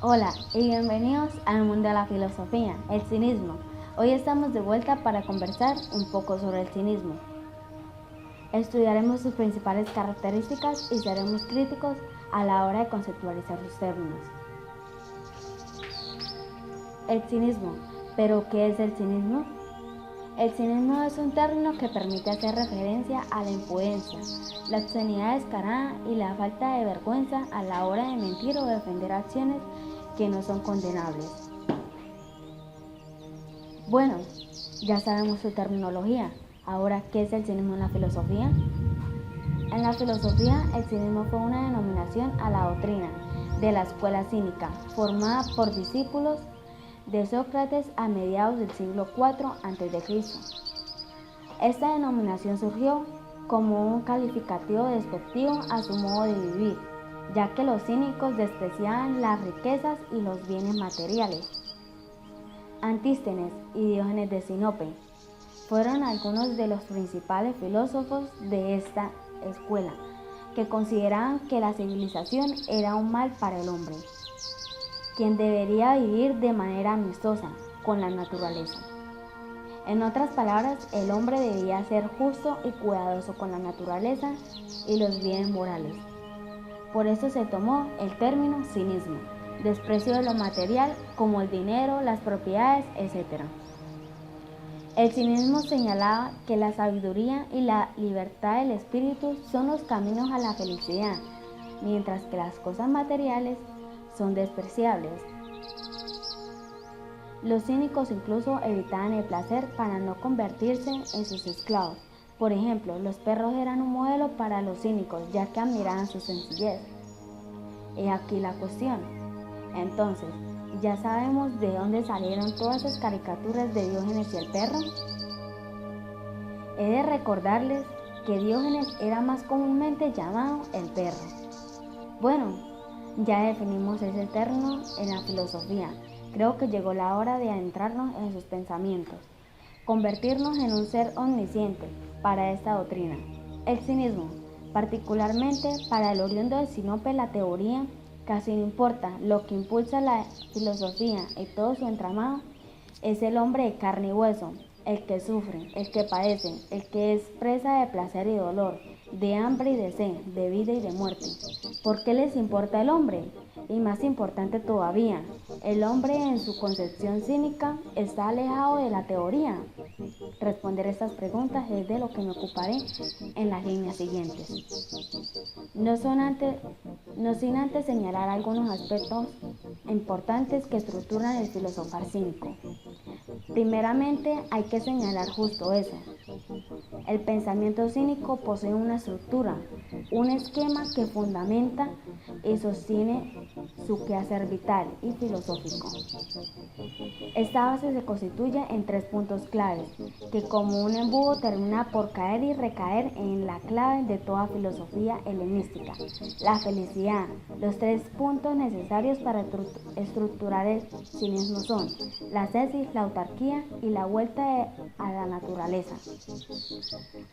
Hola y bienvenidos al mundo de la filosofía, el cinismo. Hoy estamos de vuelta para conversar un poco sobre el cinismo. Estudiaremos sus principales características y seremos críticos a la hora de conceptualizar sus términos. El cinismo. ¿Pero qué es el cinismo? El cinismo es un término que permite hacer referencia a la impudencia, la obscenidad descarada y la falta de vergüenza a la hora de mentir o defender acciones que no son condenables. Bueno, ya sabemos su terminología. Ahora, ¿qué es el cinismo en la filosofía? En la filosofía, el cinismo fue una denominación a la doctrina de la escuela cínica, formada por discípulos de Sócrates a mediados del siglo IV a.C. Esta denominación surgió como un calificativo despectivo a su modo de vivir, ya que los cínicos despreciaban las riquezas y los bienes materiales. Antístenes y Diógenes de Sinope fueron algunos de los principales filósofos de esta escuela, que consideraban que la civilización era un mal para el hombre, quien debería vivir de manera amistosa con la naturaleza. En otras palabras, el hombre debía ser justo y cuidadoso con la naturaleza y los bienes morales. Por eso se tomó el término cinismo, desprecio de lo material como el dinero, las propiedades, etc. El cinismo señalaba que la sabiduría y la libertad del espíritu son los caminos a la felicidad, mientras que las cosas materiales son despreciables. Los cínicos incluso evitaban el placer para no convertirse en sus esclavos. Por ejemplo, los perros eran un modelo para los cínicos, ya que admiraban su sencillez. He aquí la cuestión. Entonces, ¿ya sabemos de dónde salieron todas esas caricaturas de Diógenes y el perro? He de recordarles que Diógenes era más comúnmente llamado el perro. Bueno, ya definimos ese término en la filosofía. Creo que llegó la hora de adentrarnos en sus pensamientos, convertirnos en un ser omnisciente para esta doctrina. El cinismo, particularmente para el oriundo de Sinope, la teoría, casi no importa, lo que impulsa la filosofía y todo su entramado, es el hombre de carne y hueso, el que sufre, el que padece, el que es presa de placer y dolor, de hambre y de sed, de vida y de muerte. ¿Por qué les importa el hombre? Y más importante todavía, ¿el hombre en su concepción cínica está alejado de la teoría? Responder estas preguntas es de lo que me ocuparé en las líneas siguientes. No sin antes señalar algunos aspectos importantes que estructuran el filosofar cínico. Primeramente, hay que señalar justo eso. El pensamiento cínico posee una estructura, un esquema que fundamenta y sostiene su quehacer vital y filosófico. Esta base se constituye en tres puntos claves, que como un embudo termina por caer y recaer en la clave de toda filosofía helenística, la felicidad. Los tres puntos necesarios para estructurar el cinismo son la ascesis, la autarquía y la vuelta a la naturaleza.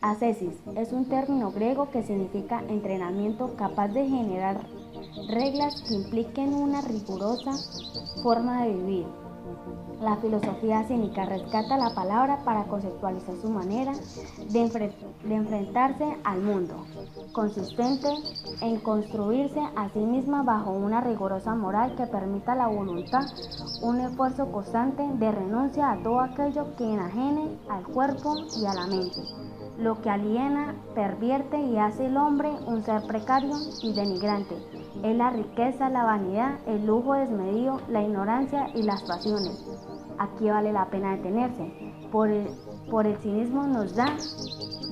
Ascesis es un término griego que significa entrenamiento capaz de generar reglas que impliquen una rigurosa forma de vivir. La filosofía cínica rescata la palabra para conceptualizar su manera de enfrentarse al mundo, consistente en construirse a sí misma bajo una rigurosa moral que permita a la voluntad un esfuerzo constante de renuncia a todo aquello que enajene al cuerpo y a la mente, lo que aliena, pervierte y hace el hombre un ser precario y denigrante. Es la riqueza, la vanidad, el lujo desmedido, la ignorancia y las pasiones. Aquí vale la pena detenerse. Por el cinismo nos da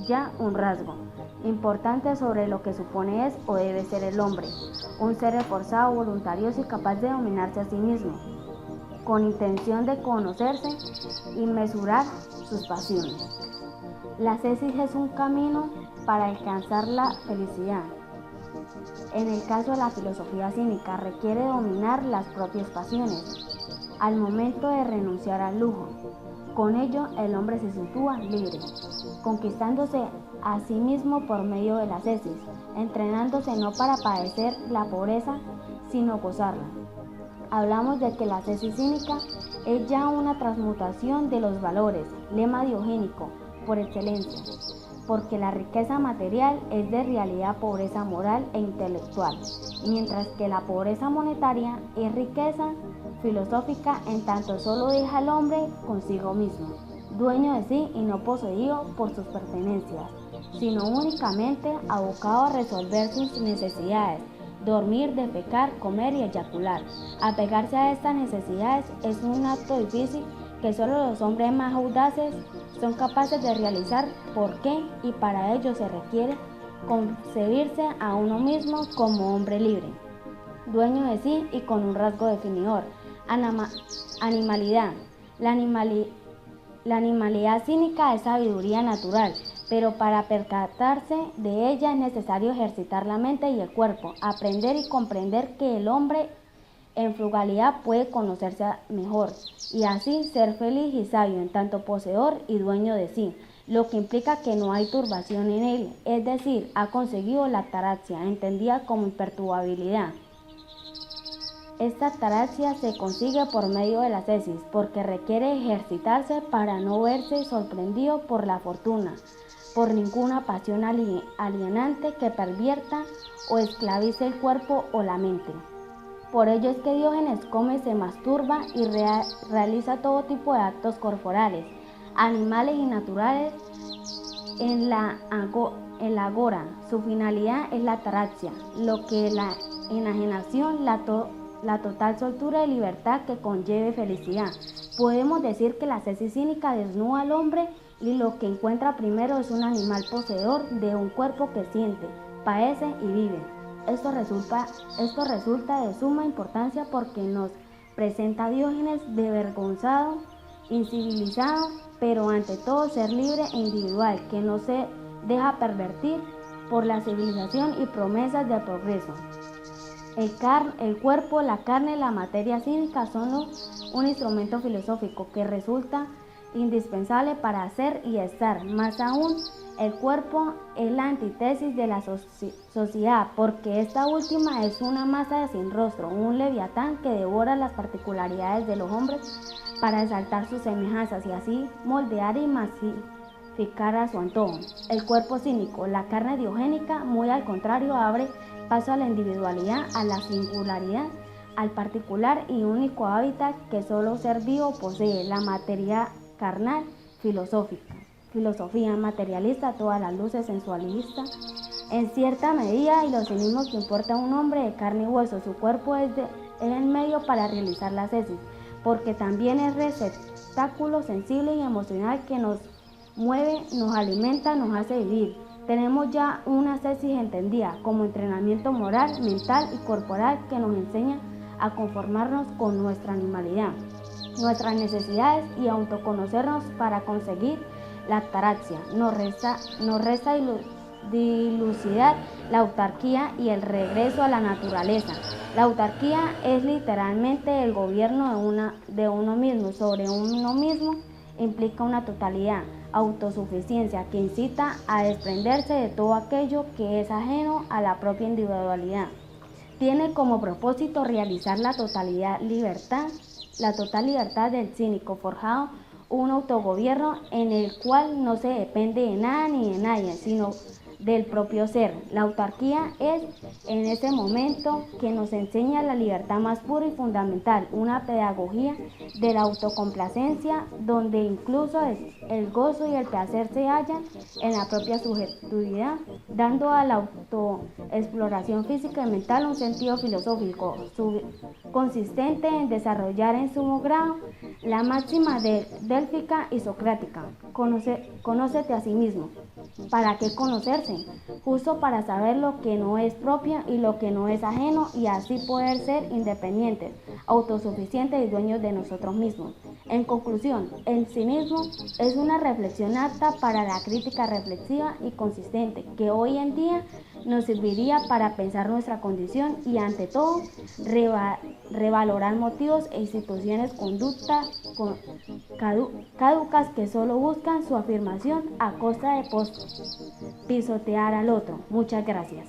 ya un rasgo importante sobre lo que supone es o debe ser el hombre, un ser esforzado, voluntarioso y capaz de dominarse a sí mismo, con intención de conocerse y mesurar sus pasiones. La ascesis es un camino para alcanzar la felicidad. En el caso de la filosofía cínica, requiere dominar las propias pasiones al momento de renunciar al lujo. Con ello, el hombre se sitúa libre, conquistándose a sí mismo por medio de la ascesis, entrenándose no para padecer la pobreza, sino gozarla. hablamos de que la ascesis cínica es ya una transmutación de los valores, lema diogénico por excelencia, porque la riqueza material es de realidad pobreza moral e intelectual, mientras que la pobreza monetaria es riqueza filosófica en tanto solo deja al hombre consigo mismo, dueño de sí y no poseído por sus pertenencias, sino únicamente abocado a resolver sus necesidades, dormir, defecar, comer y eyacular. Apegarse a estas necesidades es un acto difícil que solo los hombres más audaces son capaces de realizar. ¿Por qué? Y para ello se requiere concebirse a uno mismo como hombre libre, dueño de sí y con un rasgo definidor. Animalidad. La animalidad cínica es sabiduría natural, pero para percatarse de ella es necesario ejercitar la mente y el cuerpo, aprender y comprender que el hombre en frugalidad puede conocerse mejor y así ser feliz y sabio en tanto poseedor y dueño de sí, lo que implica que no hay turbación en él, es decir, ha conseguido la ataraxia, entendida como imperturbabilidad. Esta ataraxia se consigue por medio de la ascesis, porque requiere ejercitarse para no verse sorprendido por la fortuna, por ninguna pasión alienante que pervierta o esclavice el cuerpo o la mente. Por ello es que Diógenes come, se masturba y realiza todo tipo de actos corporales, animales y naturales en la agora. Su finalidad es la ataraxia, lo que la enajenación, la total soltura y libertad que conlleve felicidad. Podemos decir que la ascesis cínica desnuda al hombre y lo que encuentra primero es un animal poseedor de un cuerpo que siente, padece y vive. Esto resulta de suma importancia porque nos presenta a Diógenes desvergonzado, incivilizado, pero ante todo ser libre e individual, que no se deja pervertir por la civilización y promesas de progreso. El cuerpo, la carne, la materia cínica son un instrumento filosófico que resulta indispensable para ser y estar. Más aún, el cuerpo es la antítesis de la sociedad, porque esta última es una masa sin rostro, un leviatán que devora las particularidades de los hombres para exaltar sus semejanzas y así moldear y masificar a su antojo. El cuerpo cínico, la carne diogénica, muy al contrario, abre paso a la individualidad, a la singularidad, al particular y único hábitat que solo ser vivo posee, la materia carnal filosofía materialista, todas las luces sensualista, en cierta medida y los cinismos que importa a un hombre de carne y hueso. Su cuerpo es el medio para realizar la ascesis, porque también es receptáculo sensible y emocional que nos mueve, nos alimenta, nos hace vivir. Tenemos ya una ascesis entendida como entrenamiento moral, mental y corporal que nos enseña a conformarnos con nuestra animalidad, nuestras necesidades y autoconocernos para conseguir la ataraxia. Nos resta dilucidar la autarquía y el regreso a la naturaleza. La autarquía es literalmente el gobierno de uno mismo sobre uno mismo, implica una totalidad, autosuficiencia que incita a desprenderse de todo aquello que es ajeno a la propia individualidad. Tiene como propósito realizar la total libertad del cínico, forjado un autogobierno en el cual no se depende de nada ni de nadie, sino del propio ser. La autarquía es en ese momento que nos enseña la libertad más pura y fundamental, una pedagogía de la autocomplacencia donde incluso el gozo y el placer se hallan en la propia subjetividad, dando a la autoexploración física y mental un sentido filosófico consistente en desarrollar en sumo grado la máxima délfica y socrática: conócete a sí mismo. ¿Para qué conocerse? Justo para saber lo que no es propio y lo que no es ajeno, y así poder ser independientes, autosuficientes y dueños de nosotros mismos. En conclusión, el cinismo es una reflexión apta para la crítica reflexiva y consistente, que hoy en día nos serviría para pensar nuestra condición y, ante todo, revalorar motivos e instituciones conductas caducas que solo buscan su afirmación a costa de pisotear al otro. Muchas gracias.